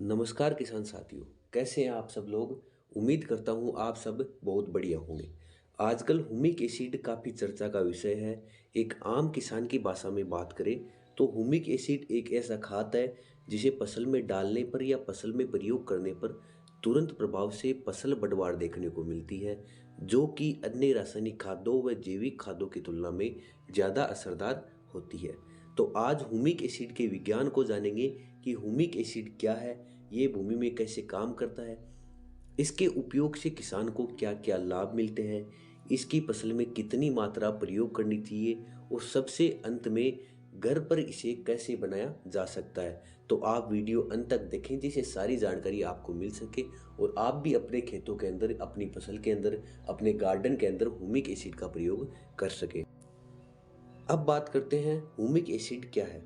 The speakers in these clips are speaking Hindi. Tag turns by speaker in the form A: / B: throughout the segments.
A: नमस्कार किसान साथियों, कैसे हैं आप सब लोग। उम्मीद करता हूं आप सब बहुत बढ़िया होंगे। आजकल हुमिक एसिड काफ़ी चर्चा का विषय है। एक आम किसान की भाषा में बात करें तो हुमिक एसिड एक ऐसा खाद है जिसे फसल में डालने पर या फसल में प्रयोग करने पर तुरंत प्रभाव से फसल बढ़वार देखने को मिलती है, जो कि अन्य रासायनिक खादों व जैविक खादों की तुलना में ज़्यादा असरदार होती है। तो आज हुमिक एसिड के विज्ञान को जानेंगे कि हुमिक एसिड क्या है, ये भूमि में कैसे काम करता है, इसके उपयोग से किसान को क्या क्या लाभ मिलते हैं, इसकी फसल में कितनी मात्रा प्रयोग करनी चाहिए और सबसे अंत में घर पर इसे कैसे बनाया जा सकता है। तो आप वीडियो अंत तक देखें जिससे सारी जानकारी आपको मिल सके और आप भी अपने खेतों के अंदर, अपनी फसल के अंदर, अपने गार्डन के अंदर हुमिक एसिड का प्रयोग कर सके। अब बात करते हैं हुमिक एसिड क्या है।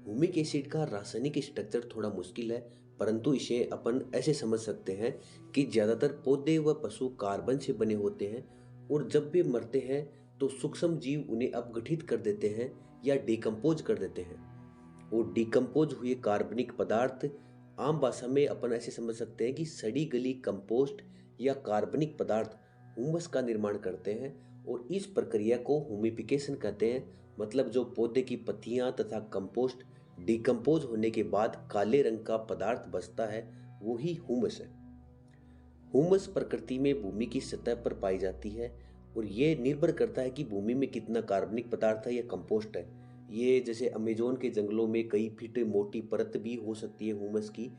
A: हुमिक एसिड का रासायनिक स्ट्रक्चर थोड़ा मुश्किल है, परंतु इसे अपन ऐसे समझ सकते हैं कि ज्यादातर पौधे व पशु कार्बन से बने होते हैं और जब भी मरते हैं तो सूक्ष्म जीव उन्हें अपगठित कर देते हैं या डिकम्पोज कर देते हैं। और डिकम्पोज हुए कार्बनिक पदार्थ, आम भाषा में अपन ऐसे समझ सकते हैं कि सड़ी गली कंपोस्ट या कार्बनिक पदार्थ हुमस का निर्माण करते हैं और इस प्रक्रिया को हुमिफिकेशन कहते हैं। मतलब जो पौधे की पत्तियां तथा कंपोस्ट डिकम्पोज होने के बाद काले रंग का पदार्थ बचता है, वो ही हुमस है। हुमस प्रकृति में भूमि की सतह पर पाई जाती है और ये निर्भर करता है कि भूमि में कितना कार्बनिक पदार्थ है या कंपोस्ट है। ये जैसे अमेजोन के जंगलों में कई फीट मोटी परत भी हो सकती है हुमस की,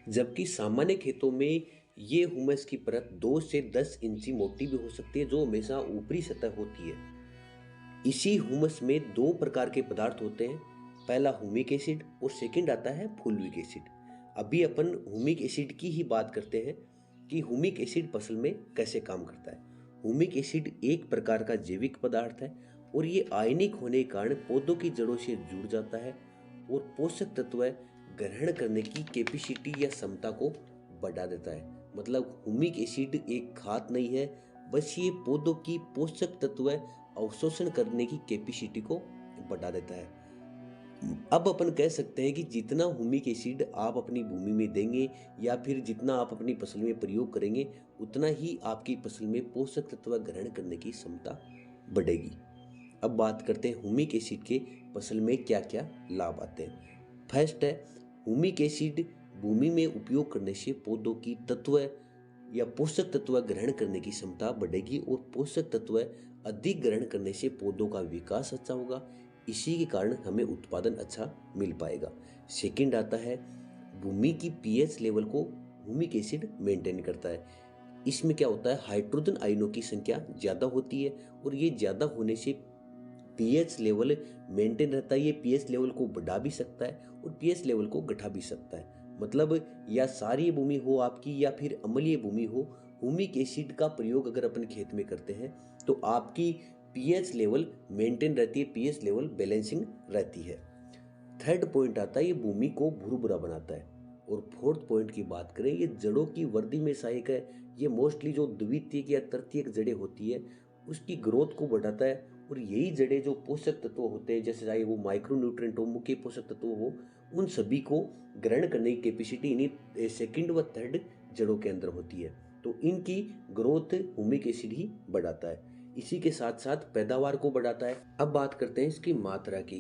A: जबकि सामान्य खेतों में ये हुमस की परत 2 से 10 इंची मोटी भी हो सकती है, जो हमेशा ऊपरी सतह होती है। इसी हुमस में दो प्रकार के पदार्थ होते हैं, पहला हुमिक एसिड और सेकंड आता है फुलविक एसिड। अभी अपन हुमिक एसिड की ही बात करते हैं कि हुमिक एसिड फसल में कैसे काम करता है। हुमिक एसिड एक प्रकार का जैविक पदार्थ है और ये आयनिक होने के कारण पौधों की जड़ों से जुड़ जाता है और पोषक तत्व ग्रहण करने की कैपेसिटी या क्षमता को बढ़ा देता है। मतलब हुमिक एसिड एक खाद नहीं है, बस ये पौधों की पोषक तत्व अवशोषण करने की कैपेसिटी को बढ़ा देता है। अब अपन कह सकते हैं कि जितना हुमिक एसिड आप अपनी भूमि में देंगे या फिर जितना आप अपनी फसल में प्रयोग करेंगे, उतना ही आपकी फसल में पोषक तत्व ग्रहण करने की क्षमता बढ़ेगी। अब बात करते हैं हुमिक एसिड के फसल में क्या क्या लाभ आते हैं। फर्स्ट है, हुमिक एसिड भूमि में उपयोग करने से पौधों की तत्व या पोषक तत्व ग्रहण करने की क्षमता बढ़ेगी और पोषक तत्व अधिक ग्रहण करने से पौधों का विकास अच्छा होगा। इसी के कारण हमें उत्पादन अच्छा मिल पाएगा। सेकंड आता है, भूमि की पीएच लेवल को हुमिक एसिड मेंटेन करता है। इसमें क्या होता है, हाइड्रोजन आयनों की संख्या ज्यादा होती है और ये ज्यादा होने से पीएच लेवल मेंटेन रहता है। ये पीएच लेवल को बढ़ा भी सकता है और पीएच लेवल को घटा भी सकता है। मतलब या सारी भूमि हो आपकी या फिर अम्लीय भूमि हो, हुमिक एसिड का प्रयोग अगर अपन खेत में करते हैं तो आपकी पीएच लेवल मेंटेन रहती है, पीएच लेवल बैलेंसिंग रहती है। थर्ड पॉइंट आता है, ये भूमि को भुरभुरा बनाता है। और फोर्थ पॉइंट की बात करें, ये जड़ों की वृद्धि में सहायक है। ये मोस्टली जो द्वितीयक या तृतीयक जड़ें होती है उसकी ग्रोथ को बढ़ाता है और यही जड़ें जो पोषक तत्व होते हैं, जैसे चाहे वो माइक्रो न्यूट्रिएंट हो, मुख्य पोषक तत्व हो, उन सभी को ग्रहण करने की कैपेसिटी इन्हीं सेकंड व थर्ड जड़ों के अंदर होती है। तो इनकी ग्रोथ हुमिक एसिड ही बढ़ाता है। इसी के साथ साथ पैदावार को बढ़ाता है। अब बात करते हैं इसकी मात्रा की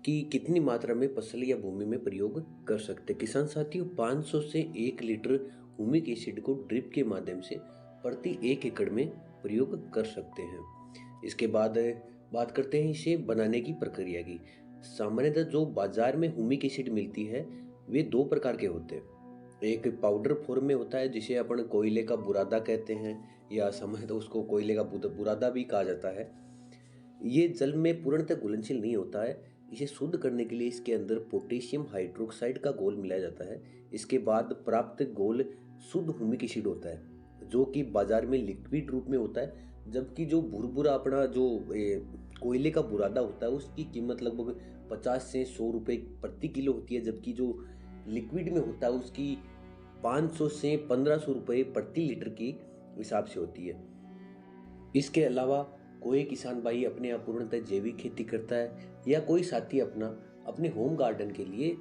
A: कि कितनी मात्रा में फसल या भूमि में प्रयोग कर सकते हैं। किसान साथियों, 500 से 1 लीटर हुमिक एसिड को ड्रिप के माध्यम से प्रति 1 एकड़ में प्रयोग कर सकते हैं। इसके बाद बात करते हैं इसे बनाने की प्रक्रिया की। सामान्यतः जो बाजार में हुमिक एसिड मिलती है वे दो प्रकार के होते हैं। एक पाउडर फॉर्म में होता है जिसे अपन कोयले का बुरादा कहते हैं या सामान्यतः उसको कोयले का बुरादा भी कहा जाता है। ये जल में पूर्णतः घुलनशील नहीं होता है। इसे शुद्ध करने के लिए इसके अंदर पोटेशियम हाइड्रोक्साइड का घोल मिलाया जाता है। इसके बाद प्राप्त घोल शुद्ध हुमिक एसिड होता है, जो कि बाजार में लिक्विड रूप में होता है। जबकि जो भुरभुरा अपना जो कोयले का बुरादा होता है उसकी कीमत लगभग 50 से 100 रुपए प्रति किलो होती है, जबकि जो लिक्विड में होता है उसकी 500 से 1500 रुपए प्रति लीटर की हिसाब से होती है। इसके अलावा कोई किसान भाई अपने यहाँ पूर्णतः जैविक खेती करता है या कोई साथी अपने होम गार्डन के लिए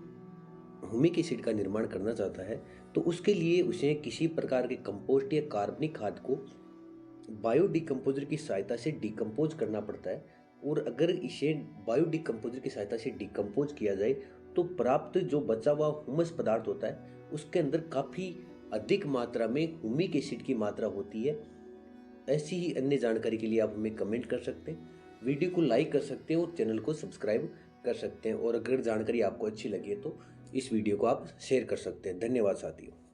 A: ह्यूमिक एसिड का निर्माण करना चाहता है तो उसके लिए उसे किसी प्रकार के कंपोस्ट या कार्बनिक खाद को बायो डिकम्पोजर की सहायता से डिकम्पोज करना पड़ता है। और अगर इसे बायो डिकम्पोजर की सहायता से डिकम्पोज किया जाए तो प्राप्त जो बचा हुआ हुमस पदार्थ होता है उसके अंदर काफ़ी अधिक मात्रा में ह्यूमिक एसिड की मात्रा होती है। ऐसी ही अन्य जानकारी के लिए आप हमें कमेंट कर सकते हैं, वीडियो को लाइक कर सकते हैं और चैनल को सब्सक्राइब कर सकते हैं। और अगर जानकारी आपको अच्छी लगी है तो इस वीडियो को आप शेयर कर सकते हैं। धन्यवाद साथियों।